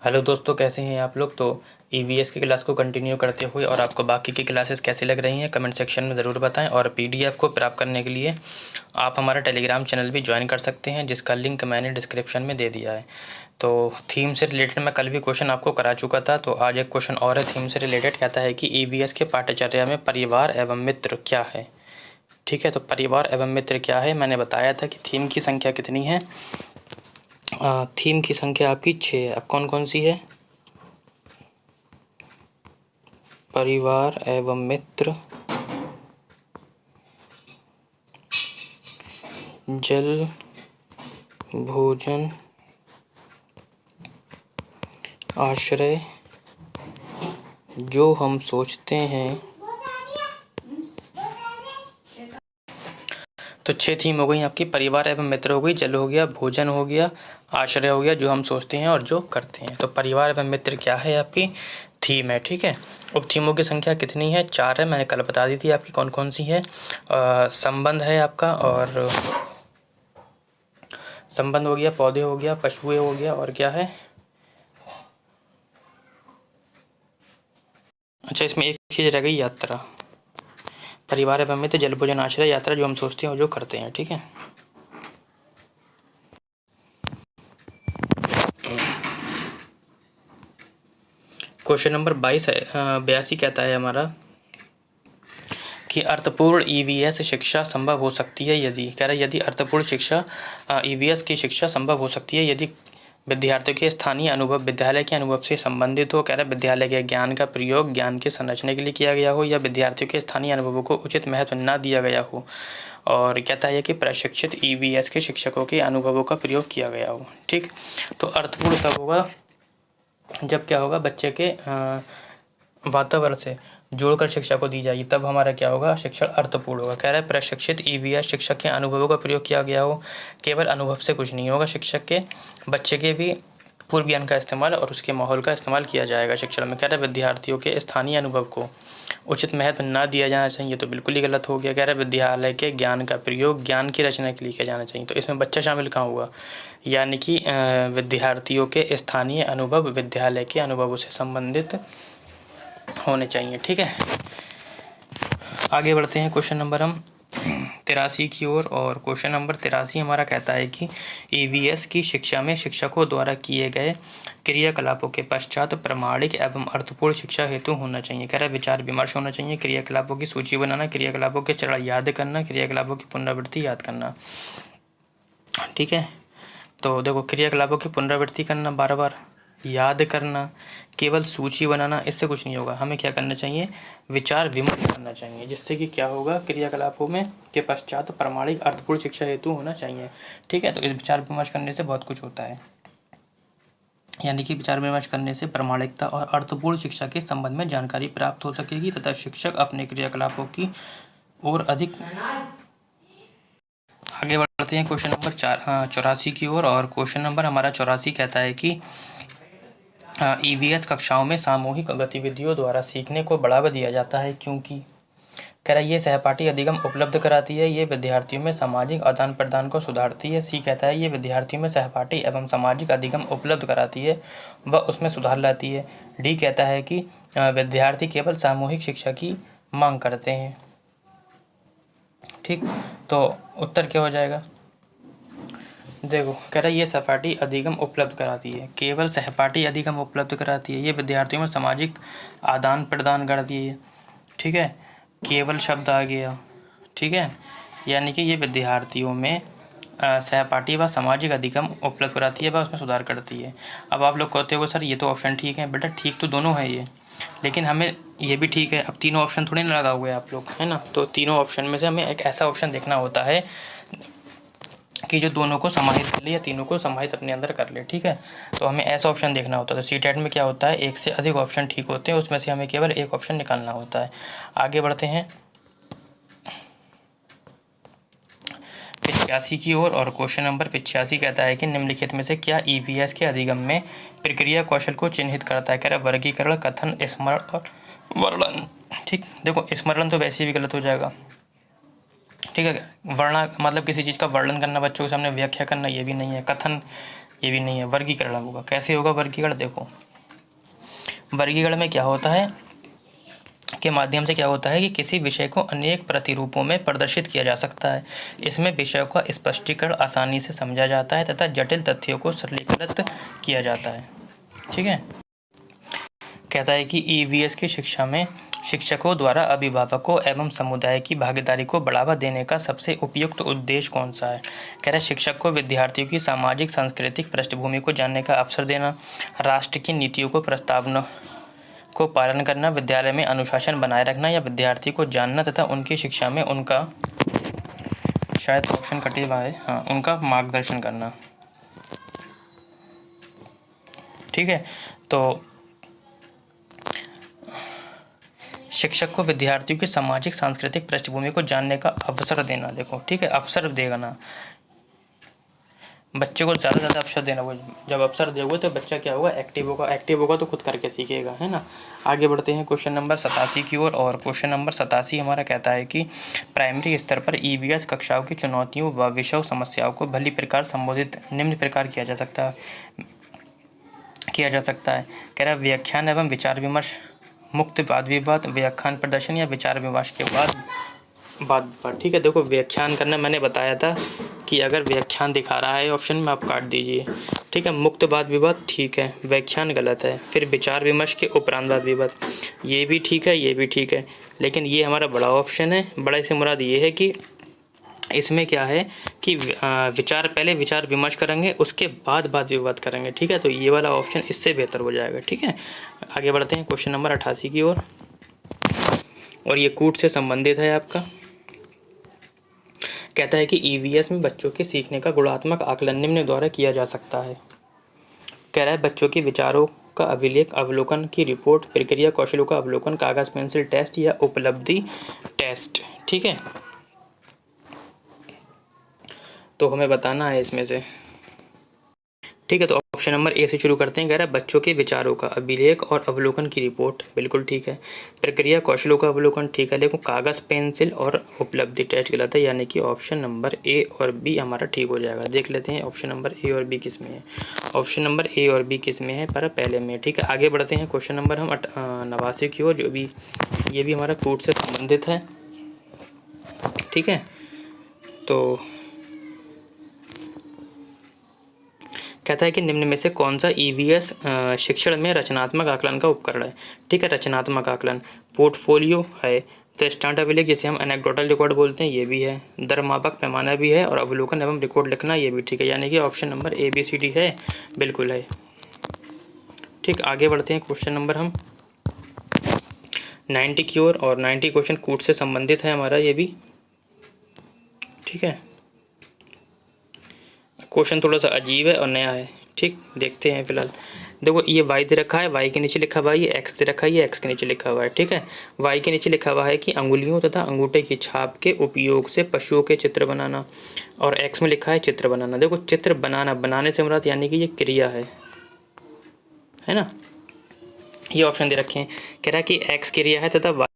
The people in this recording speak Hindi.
हेलो दोस्तों, कैसे हैं आप लोग। तो ईवीएस की क्लास को कंटिन्यू करते हुए और आपको बाकी की क्लासेस कैसी लग रही हैं कमेंट सेक्शन में ज़रूर बताएं। और पीडीएफ को प्राप्त करने के लिए आप हमारा टेलीग्राम चैनल भी ज्वाइन कर सकते हैं, जिसका लिंक मैंने डिस्क्रिप्शन में दे दिया है। तो थीम से रिलेटेड मैं कल भी क्वेश्चन आपको करा चुका था, तो आज एक क्वेश्चन और है थीम से रिलेटेड। कहता है कि ईवीएस के पाठ्यचर्या में परिवार एवं मित्र क्या है। ठीक है, तो परिवार एवं मित्र क्या है, मैंने बताया था कि थीम की संख्या कितनी है। थीम की संख्या आपकी 6 है। अब कौन कौन सी है। परिवार एवं मित्र, जल, भोजन, आश्रय, जो हम सोचते हैं। तो 6 थीम हो गई आपकी। परिवार एवं मित्र हो गई, जल हो गया, भोजन हो गया, आश्रय हो गया, जो हम सोचते हैं और जो करते हैं। तो परिवार एवं मित्र क्या है आपकी थीम है। ठीक है, उप थीमों की संख्या कितनी है, 4 है। मैंने कल बता दी थी आपकी कौन कौन सी है। संबंध है आपका, और संबंध हो गया, पौधे हो गया, पशुएं हो गया, और क्या है। अच्छा, इसमें एक चीज़ रह गई, यात्रा। परिवार एवं मित्र, जल, भोजन, आश्रय, यात्रा, जो हम सोचते हैं और जो करते हैं। ठीक है, क्वेश्चन नंबर 82 कहता है हमारा कि अर्थपूर्ण ईवीएस शिक्षा संभव हो सकती है यदि। कह रहा है यदि अर्थपूर्ण शिक्षा ईवीएस की शिक्षा संभव हो सकती है यदि विद्यार्थियों के स्थानीय अनुभव विद्यालय के अनुभव से संबंधित हो। कह रहा है विद्यालय के ज्ञान का प्रयोग ज्ञान के संरचने के लिए किया गया हो, या विद्यार्थियों के स्थानीय अनुभवों को उचित महत्व न दिया गया हो। और कहता है कि प्रशिक्षित ईवीएस के शिक्षकों के अनुभवों का प्रयोग किया गया हो। ठीक, तो अर्थपूर्ण तब होगा जब क्या होगा, बच्चे के वातावरण से जोड़कर शिक्षा को दी जाएगी, तब हमारा क्या होगा, शिक्षण अर्थपूर्ण होगा। कह रहा है प्रशिक्षित ईवीएस शिक्षक के अनुभवों का प्रयोग किया गया हो। केवल अनुभव से कुछ नहीं होगा, शिक्षक के बच्चे के भी पूर्व ज्ञान का इस्तेमाल और उसके माहौल का इस्तेमाल किया जाएगा शिक्षण में। कह रहा है विद्यार्थियों के स्थानीय अनुभव को उचित महत्व न दिया जाना चाहिए, तो बिल्कुल ही गलत हो गया। कह रहा है विद्यालय के ज्ञान का प्रयोग ज्ञान की रचना के लिए किया जाना चाहिए, तो इसमें बच्चा शामिल कहाँ हुआ, यानी कि विद्यार्थियों के स्थानीय अनुभव विद्यालय के अनुभवों से संबंधित होने चाहिए। ठीक है, आगे बढ़ते हैं क्वेश्चन नंबर हम 83 की ओर। और क्वेश्चन नंबर 83 हमारा कहता है कि ईवीएस की शिक्षा में शिक्षकों द्वारा किए गए क्रियाकलापों के पश्चात प्रामाणिक एवं अर्थपूर्ण शिक्षा हेतु होना चाहिए। कह रहा है विचार विमर्श होना चाहिए, क्रियाकलापों की सूची बनाना, क्रियाकलापों के चरण याद करना, क्रियाकलापों की पुनरावृत्ति याद करना। ठीक है, तो देखो क्रियाकलापों की पुनरावृत्ति करना, बार बार याद करना, केवल सूची बनाना, इससे कुछ नहीं होगा। हमें क्या करना चाहिए, विचार विमर्श करना चाहिए, जिससे कि क्या होगा, क्रियाकलापों में के पश्चात प्रामाणिक अर्थपूर्ण शिक्षा हेतु होना चाहिए। ठीक है, तो इस विचार विमर्श करने से बहुत कुछ होता है, यानी कि विचार विमर्श करने से प्रामाणिकता और अर्थपूर्ण शिक्षा के संबंध में जानकारी प्राप्त हो सकेगी तथा शिक्षक अपने क्रियाकलापों की और अधिक। आगे बढ़ते हैं क्वेश्चन नंबर 84 की ओर। और क्वेश्चन नंबर हमारा 84 कहता है कि ईवीएस कक्षाओं में सामूहिक गतिविधियों द्वारा सीखने को बढ़ावा दिया जाता है, क्योंकि कह रहा है ये सहपाठी अधिगम उपलब्ध कराती है, ये विद्यार्थियों में सामाजिक आदान प्रदान को सुधारती है। सी कहता है ये विद्यार्थियों में सहपाठी एवं सामाजिक अधिगम उपलब्ध कराती है व उसमें सुधार लाती है। डी कहता है कि विद्यार्थी केवल सामूहिक शिक्षा की मांग करते हैं। ठीक, तो उत्तर क्या हो जाएगा, देखो कह रहा है ये सहपाठी अधिगम उपलब्ध कराती है, केवल सहपाठी अधिगम उपलब्ध कराती है, ये विद्यार्थियों में सामाजिक आदान प्रदान करती है। ठीक है, केवल शब्द आ गया। ठीक है, यानी कि ये विद्यार्थियों में सहपाठी व सामाजिक अधिगम उपलब्ध कराती है व उसमें सुधार करती है। अब आप लोग कहते हो सर ये तो ऑप्शन ठीक है, बेटा ठीक तो दोनों है ये, लेकिन हमें ये भी ठीक है। अब तीनों ऑप्शन थोड़ी ना लगा हुए आप लोग, है ना, तो तीनों ऑप्शन में से हमें एक ऐसा ऑप्शन देखना होता है कि जो दोनों को समाहित कर ले या तीनों को समाहित अपने अंदर कर ले। ठीक है, तो हमें ऐसा ऑप्शन देखना होता है। तो सीटेट में क्या होता है, एक से अधिक ऑप्शन ठीक होते हैं, उसमें से हमें केवल एक ऑप्शन निकालना होता है। आगे बढ़ते हैं 85 की ओर। और क्वेश्चन नंबर 85 कहता है कि निम्नलिखित में से क्या ईवीएस के अधिगम में प्रक्रिया कौशल को चिन्हित करता है। कह रहा है वर्गीकरण, कथन, स्मरण और वर्णन। ठीक, देखो स्मरण तो वैसे भी गलत हो जाएगा। ठीक है, वर्णा मतलब किसी चीज़ का वर्णन करना, बच्चों के सामने व्याख्या करना, ये भी नहीं है। कथन ये भी नहीं है। वर्गीकरण होगा, कैसे होगा वर्गीकरण? देखो वर्गीकरण में क्या होता है के माध्यम से क्या होता है कि किसी विषय को अनेक प्रतिरूपों में प्रदर्शित किया जा सकता है। इसमें विषय का स्पष्टीकरण आसानी से समझा जाता है तथा जटिल तथ्यों को सरलीकृत किया जाता है। ठीक है, कहता है कि ईवीएस की शिक्षा में शिक्षकों द्वारा अभिभावकों एवं समुदाय की भागीदारी को बढ़ावा देने का सबसे उपयुक्त उद्देश्य कौन सा है? कह रहा है शिक्षक को विद्यार्थियों की सामाजिक सांस्कृतिक पृष्ठभूमि को जानने का अवसर देना, राष्ट्र की नीतियों को प्रस्तावना को पालन करना, विद्यालय में अनुशासन बनाए रखना या विद्यार्थी को जानना तथा उनकी शिक्षा में उनका, शायद ऑप्शन कटे हुआ है, हाँ, उनका मार्गदर्शन करना। ठीक है, तो शिक्षक को विद्यार्थियों की सामाजिक सांस्कृतिक पृष्ठभूमि को जानने का अवसर देना। देखो ठीक है, अवसर देना, बच्चे को ज़्यादा से ज़्यादा अवसर देना। वो जब अवसर दोगे तो बच्चा क्या होगा, एक्टिव होगा। एक्टिव होगा तो खुद करके सीखेगा, है ना। आगे बढ़ते हैं क्वेश्चन नंबर 87 की ओर। और क्वेश्चन नंबर 87 हमारा कहता है कि प्राइमरी स्तर पर ईवीएस कक्षाओं की चुनौतियों व विषय समस्याओं को भली प्रकार संबोधित निम्न प्रकार किया जा सकता है। कह रहा व्याख्यान एवं विचार विमर्श, मुक्त वाद विवाद, व्याख्यान प्रदर्शन या विचार विमर्श के बाद पर। ठीक है, देखो व्याख्यान करना मैंने बताया था कि अगर व्याख्यान दिखा रहा है ऑप्शन में आप काट दीजिए। ठीक है, मुक्त वाद विवाद ठीक है, व्याख्यान गलत है। फिर विचार विमर्श के उपरांत वाद विवाद, ये भी ठीक है, ये भी ठीक है, लेकिन ये हमारा बड़ा ऑप्शन है। बड़ा से मुराद ये है कि इसमें क्या है कि पहले विचार विमर्श करेंगे, उसके बाद वाद विवाद करेंगे। ठीक है, तो ये वाला ऑप्शन इससे बेहतर हो जाएगा। ठीक है, आगे बढ़ते हैं क्वेश्चन नंबर 88 की ओर। और ये कूट से संबंधित है आपका। कहता है कि ईवीएस में बच्चों के सीखने का गुणात्मक आकलन निम्न द्वारा किया जा सकता है। कह रहा है बच्चों के विचारों का अभिलेख, अवलोकन की रिपोर्ट, प्रक्रिया कौशलों का अवलोकन, कागज पेंसिल टेस्ट या उपलब्धि टेस्ट। ठीक है, तो हमें बताना है इसमें से। ठीक है, तो ऑप्शन नंबर ए से शुरू करते हैं। कह रहा है बच्चों के विचारों का अभिलेख और अवलोकन की रिपोर्ट, बिल्कुल ठीक है। प्रक्रिया कौशलों का अवलोकन ठीक है, लेकिन कागज़ पेंसिल और उपलब्धि टेस्ट गलत है, यानी कि ऑप्शन नंबर ए और बी हमारा ठीक हो जाएगा। देख लेते हैं ऑप्शन नंबर ए और बी किस में है। ऑप्शन नंबर ए और बी किस में है, पर पहले में। ठीक है, आगे बढ़ते हैं क्वेश्चन नंबर हम 89 की ओर, जो भी ये भी हमारा कूट से संबंधित है। ठीक है, तो कहता है कि निम्न में से कौन सा ईवीएस शिक्षण में रचनात्मक आकलन का उपकरण है। ठीक है, रचनात्मक आकलन पोर्टफोलियो है, दृष्टांत अभिलेख जिसे हम एनेक्डोटल रिकॉर्ड बोलते हैं, ये भी है, दरमापक पैमाना भी है, और अवलोकन एवं रिकॉर्ड लिखना, ये भी ठीक है, यानी कि option number A B C D है, बिल्कुल है। ठीक, आगे बढ़ते हैं क्वेश्चन नंबर हम 90 की ओर। और 90 क्वेश्चन कूट से संबंधित है हमारा ये भी। ठीक है, क्वेश्चन थोड़ा सा अजीब है और नया है। ठीक, देखते हैं फिलहाल। देखो ये वाई दे रखा है, वाई के नीचे लिखा हुआ है, ये एक्स दे रखा है, ये एक्स के नीचे लिखा हुआ है। ठीक है, वाई के नीचे लिखा हुआ है कि अंगुलियों तथा अंगूठे की छाप के उपयोग से पशुओं के चित्र बनाना, और एक्स में लिखा है चित्र बनाना। देखो चित्र बनाना, बनाने से मुराद यानी कि ये क्रिया है ना। ये ऑप्शन दे रखे हैं, कह रहा है कि एक्स क्रिया है तथा